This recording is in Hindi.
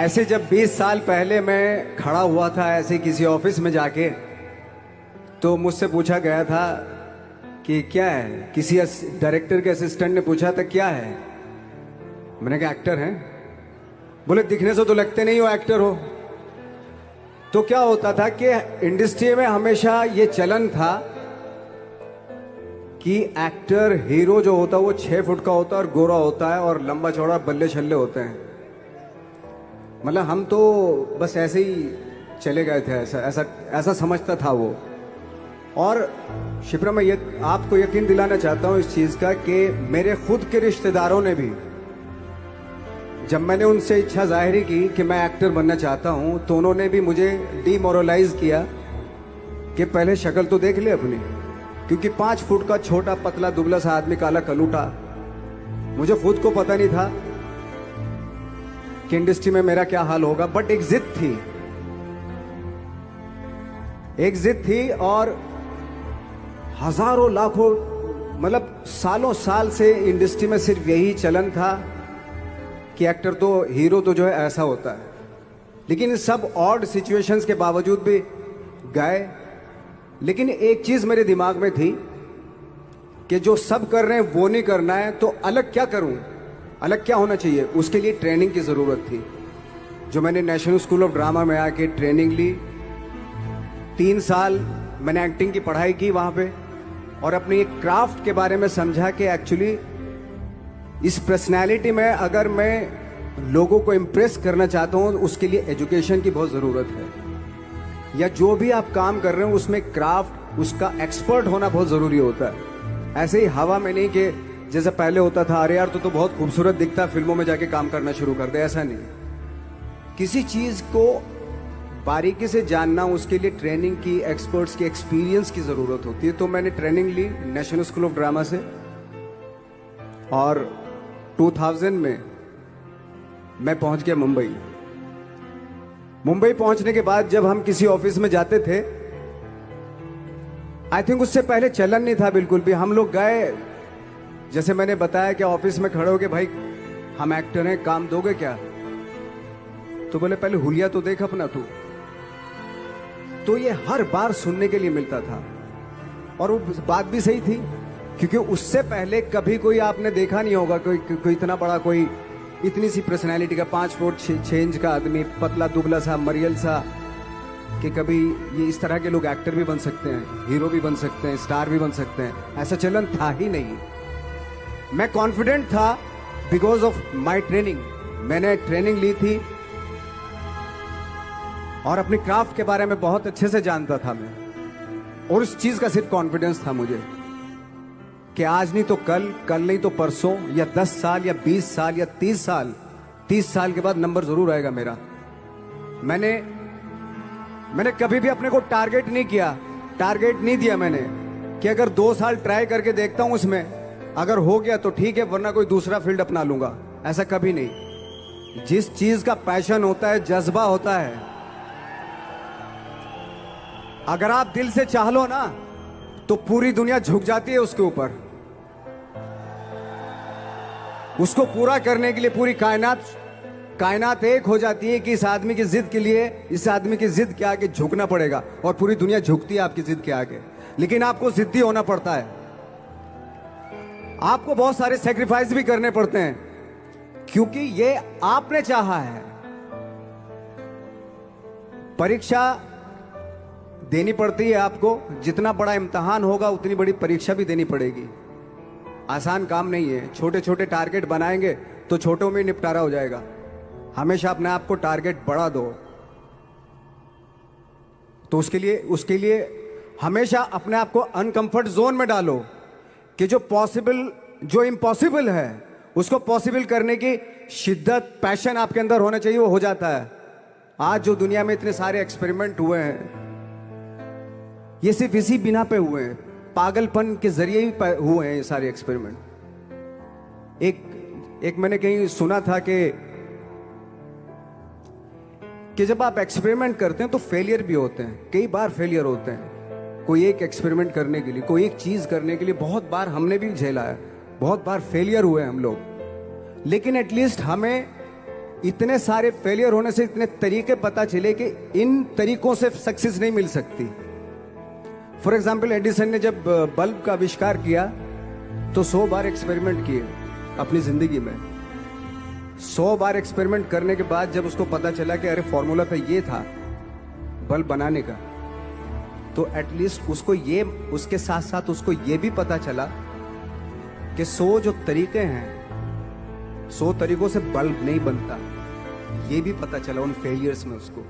ऐसे जब 20 साल पहले मैं खड़ा हुआ था ऐसे किसी ऑफिस में जाके, तो मुझसे पूछा गया था कि क्या है। किसी डायरेक्टर के असिस्टेंट ने पूछा था क्या है। मैंने कहा एक्टर हैं। बोले दिखने से तो लगते नहीं हो एक्टर हो। तो क्या होता था कि इंडस्ट्री में हमेशा ये चलन था कि एक्टर हीरो जो होता है वो 6 फुट का होता है और गोरा होता है और लंबा चौड़ा बल्ले छल्ले होते हैं। मतलब हम तो बस ऐसे ही चले गए थे, ऐसा ऐसा ऐसा समझता था वो। और शिप्रा, मैं ये आपको यकीन दिलाना चाहता हूँ इस चीज़ का कि मेरे खुद के रिश्तेदारों ने भी, जब मैंने उनसे इच्छा जाहिर की कि मैं एक्टर बनना चाहता हूँ, तो उन्होंने भी मुझे डीमोरलाइज किया कि पहले शक्ल तो देख ले अपनी, क्योंकि 5 फुट का छोटा पतला दुबला सा आदमी, काला कलूटा। मुझे खुद को पता नहीं था कि इंडस्ट्री में मेरा क्या हाल होगा, बट एक जिद थी, एक जिद थी। और हजारों लाखों, मतलब सालों साल से इंडस्ट्री में सिर्फ यही चलन था कि एक्टर तो, हीरो तो जो है ऐसा होता है। लेकिन इन सब ऑड सिचुएशंस के बावजूद भी गए। लेकिन एक चीज मेरे दिमाग में थी कि जो सब कर रहे हैं वो नहीं करना है, तो अलग क्या करूं, अलग क्या होना चाहिए। उसके लिए ट्रेनिंग की ज़रूरत थी, जो मैंने नेशनल स्कूल ऑफ ड्रामा में आके ट्रेनिंग ली। 3 साल मैंने एक्टिंग की पढ़ाई की वहाँ पे, और अपनी एक क्राफ्ट के बारे में समझा कि एक्चुअली इस पर्सनैलिटी में अगर मैं लोगों को इम्प्रेस करना चाहता हूँ, उसके लिए एजुकेशन की बहुत ज़रूरत है। या जो भी आप काम कर रहे हो उसमें क्राफ्ट, उसका एक्सपर्ट होना बहुत ज़रूरी होता है। ऐसे ही हवा में नहीं कि जैसे पहले होता था, अरे यार तो बहुत खूबसूरत दिखता, फिल्मों में जाके काम करना शुरू कर दे। ऐसा नहीं, किसी चीज को बारीकी से जानना, उसके लिए ट्रेनिंग की, एक्सपर्ट्स की, एक्सपीरियंस की जरूरत होती है। तो मैंने ट्रेनिंग ली नेशनल स्कूल ऑफ ड्रामा से, और 2000 में मैं पहुंच गया मुंबई। मुंबई पहुंचने के बाद जब हम किसी ऑफिस में जाते थे, आई थिंक उससे पहले चलन नहीं था बिल्कुल भी। हम लोग गए, जैसे मैंने बताया कि ऑफिस में खड़े हो के, भाई हम एक्टर हैं, काम दोगे क्या। तो बोले पहले हुलिया तो देख अपना तू। तो ये हर बार सुनने के लिए मिलता था, और वो बात भी सही थी, क्योंकि उससे पहले कभी कोई आपने देखा नहीं होगा कोई इतना बड़ा, कोई इतनी सी पर्सनैलिटी का 5 फुट 6 इंच का आदमी, पतला दुबला सा मरियल सा, कि कभी ये इस तरह के लोग एक्टर भी बन सकते हैं, हीरो भी बन सकते हैं, स्टार भी बन सकते हैं। ऐसा चलन था ही नहीं। मैं कॉन्फिडेंट था बिकॉज ऑफ माई ट्रेनिंग। मैंने ट्रेनिंग ली थी और अपनी क्राफ्ट के बारे में बहुत अच्छे से जानता था मैं, और उस चीज का सिर्फ कॉन्फिडेंस था मुझे कि आज नहीं तो कल, कल नहीं तो परसों, या 10 साल या 20 साल या 30 साल, 30 साल के बाद नंबर जरूर आएगा मेरा। मैंने कभी भी अपने को टारगेट नहीं किया, टारगेट नहीं दिया मैंने कि अगर 2 साल ट्राई करके देखता हूं, उसमें अगर हो गया तो ठीक है, वरना कोई दूसरा फील्ड अपना लूंगा। ऐसा कभी नहीं। जिस चीज का पैशन होता है, जज्बा होता है, अगर आप दिल से चाह लो ना, तो पूरी दुनिया झुक जाती है उसके ऊपर। उसको पूरा करने के लिए पूरी कायनात एक हो जाती है कि इस आदमी की जिद के लिए, इस आदमी की जिद के आगे झुकना पड़ेगा, और पूरी दुनिया झुकती है आपकी जिद के आगे। लेकिन आपको जिद्दी होना पड़ता है, आपको बहुत सारे सेक्रीफाइस भी करने पड़ते हैं, क्योंकि ये आपने चाहा है। परीक्षा देनी पड़ती है आपको, जितना बड़ा इम्तिहान होगा उतनी बड़ी परीक्षा भी देनी पड़ेगी। आसान काम नहीं है। छोटे छोटे टारगेट बनाएंगे तो छोटों में निपटारा हो जाएगा। हमेशा अपने आप को टारगेट बढ़ा दो। तो उसके लिए हमेशा अपने आप को अनकंफर्ट जोन में डालो, कि जो इम्पॉसिबल है उसको पॉसिबल करने की शिद्दत, पैशन आपके अंदर होना चाहिए, वो हो जाता है। आज जो दुनिया में इतने सारे एक्सपेरिमेंट हुए हैं, ये सिर्फ इसी बिना पे हुए हैं, पागलपन के जरिए ही हुए हैं ये सारे एक्सपेरिमेंट। एक मैंने कहीं सुना था कि जब आप एक्सपेरिमेंट करते हैं तो फेलियर भी होते हैं, कई बार फेलियर होते हैं। कोई एक एक्सपेरिमेंट करने के लिए, कोई एक चीज करने के लिए बहुत बार हमने भी झेला है, बहुत बार फेलियर हुए हम लोग। लेकिन एटलीस्ट हमें इतने सारे फेलियर होने से इतने तरीके पता चले कि इन तरीकों से सक्सेस नहीं मिल सकती। फॉर एग्जाम्पल, एडिसन ने जब बल्ब का आविष्कार किया तो 100 बार एक्सपेरिमेंट किए अपनी जिंदगी में। 100 बार एक्सपेरिमेंट करने के बाद जब उसको पता चला कि अरे फॉर्मूला तो ये था बल्ब बनाने का, तो एटलीस्ट उसको ये, उसके साथ साथ उसको ये भी पता चला कि 100 जो तरीके हैं, 100 तरीकों से बल्ब नहीं बनता, ये भी पता चला उन फेलियर्स में उसको।